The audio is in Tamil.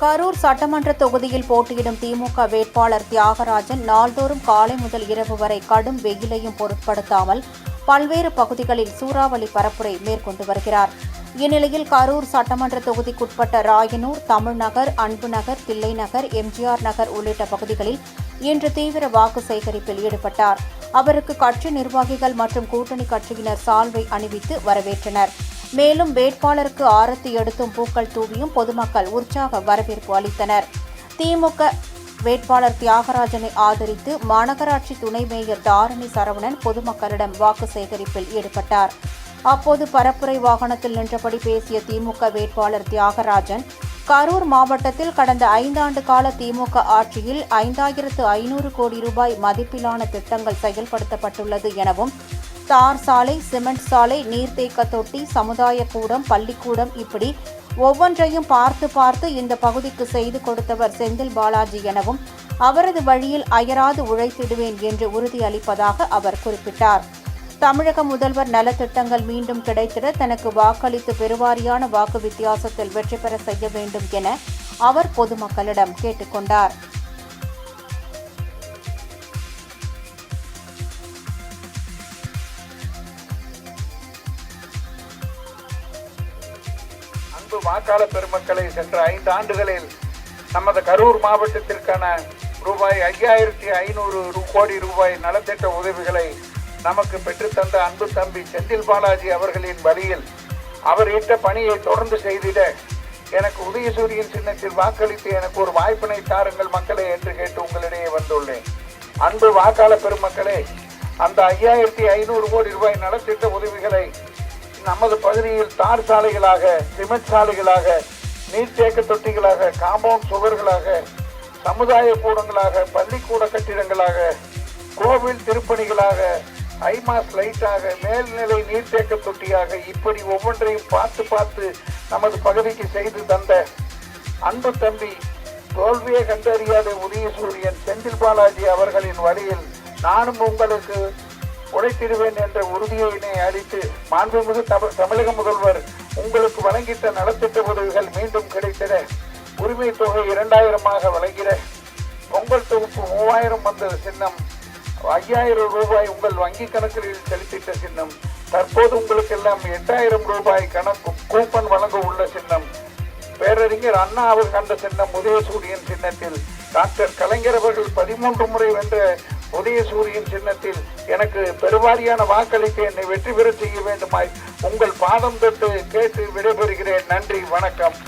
கரூர் சட்டமன்ற தொகுதியில் போட்டியிடும் திமுக வேட்பாளர் தியாகராஜன் நாள்தோறும் காலை முதல் இரவு வரை கடும் வெயிலையும் பொருட்படுத்தாமல் பல்வேறு பகுதிகளில் சூறாவளி பரப்புரை மேற்கொண்டு வருகிறார். இந்நிலையில் கரூர் சட்டமன்ற தொகுதிக்குட்பட்ட ராயனூர், தமிழ்நகர், அன்புநகர், தில்லைநகர், எம்ஜிஆர் நகர் உள்ளிட்ட பகுதிகளில் இன்று தீவிர வாக்கு சேகரிப்பில் ஈடுபட்டார். அவருக்கு கட்சி நிர்வாகிகள் மற்றும் கூட்டணி கட்சியினர் சால்வை அணிவித்து வரவேற்றனர். மேலும் வேட்பாளருக்கு ஆரத்தி எடுத்தும் பூக்கள் தூவியும் பொதுமக்கள் உற்சாக வரவேற்பு அளித்தனர். திமுக வேட்பாளர் தியாகராஜனை ஆதரித்து மாநகராட்சி துணை மேயர் தாரணி சரவணன் பொதுமக்களிடம் வாக்கு சேகரிப்பில் ஈடுபட்டார். அப்போது பரப்புரை வாகனத்தில் நின்றபடி பேசிய திமுக வேட்பாளர் தியாகராஜன், கரூர் மாவட்டத்தில் கடந்த 5 ஆண்டு கால திமுக ஆட்சியில் 5500 கோடி ரூபாய் மதிப்பிலான திட்டங்கள் செயல்படுத்தப்பட்டுள்ளது எனவும், தார் சாலை, சிமெண்ட் சாலை, நீர்த்தேக்க தொட்டி, சமுதாய கூடம், பள்ளிக்கூடம் இப்படி ஒவ்வொன்றையும் பார்த்து இந்த பகுதிக்கு செய்து கொடுத்தவர் செந்தில் பாலாஜி எனவும், அவரது வழியில் அயராது உழைத்திடுவேன் என்று உறுதியளிப்பதாக அவர் குறிப்பிட்டார். தமிழக முதல்வர் நலத்திட்டங்கள் மீண்டும் கிடைத்திட தனக்கு வாக்களித்து பெருவாரியான வாக்கு வித்தியாசத்தில் வெற்றி பெற செய்ய வேண்டும் என அவர் பொதுமக்களிடம் கேட்டுக் கொண்டார். அன்பு வாக்காளர் பெருமக்களை, சென்ற 5 ஆண்டுகளில் நமது கரூர் மாவட்டத்திற்கான ரூபாய் 5500 கோடி ரூபாய் நலத்திட்ட உதவிகளை நமக்கு பெற்றுத்தந்த அன்பு தம்பி செந்தில் பாலாஜி அவர்களின் வழியில் அவர் இட்ட பணியை தொடர்ந்து செய்திட எனக்கு உதயசூரியன் சின்னத்தில் வாக்களித்து எனக்கு ஒரு வாய்ப்பினை தாருங்கள் மக்களே என்று கேட்டு உங்களிடையே வந்துள்ளேன். அன்பு வாக்காளர் பெருமக்களே, அந்த 5500 கோடி ரூபாய் நலத்திட்ட உதவிகளை நமது பகுதியில் தார் சாலைகளாக, சிமெண்ட் சாலைகளாக, நீர்த்தேக்க தொட்டிகளாக, காம்பவுண்ட் சுவர்களாக, சமுதாய கூடங்களாக, பள்ளிக்கூட கட்டிடங்களாக, கோவில் திருப்பணிகளாக, ஐமாஸ் லைட்டாக, மேல்நிலை நீர்த்தேக்க தொட்டியாக, இப்படி ஒவ்வொன்றையும் பார்த்து நமது பகுதிக்கு செய்து தந்த அன்பு தம்பி தோல்வியே கண்டறியாத உதயசூரியன் செந்தில் பாலாஜி அவர்களின் வழியில் நானும் உங்களுக்கு உழைத்திடுவேன் என்ற உறுதியினை அளித்து மாண்புமிகு தமிழக முதல்வர் உங்களுக்கு வழங்கிட்ட நலத்திட்ட உதவிகள் மீண்டும் கிடைத்திட உரிமை தொகை 2000 வழங்கிட பொங்கல் தொகுப்பு 3000 வந்த சின்னம் 5000 ரூபாய் உங்கள் வங்கி கணக்கில் செலுத்திட்ட சின்னம் தற்போது உங்களுக்கு எல்லாம் 8000 ரூபாய் கணக்கு கூப்பன் வழங்க உள்ள சின்னம் பேரறிஞர் அண்ணா அவர் கண்ட சின்னம் உதயசூரியன் சின்னத்தில் டாக்டர் கலைஞர் அவர்கள் 13 முறை வென்ற உதயசூரியன் சின்னத்தில் எனக்கு பெருவாரியான வாக்களித்து என்னை வெற்றி பெற செய்ய வேண்டுமாய் உங்கள் பாதம் தொட்டு கேட்டு விடைபெறுகிறேன். நன்றி, வணக்கம்.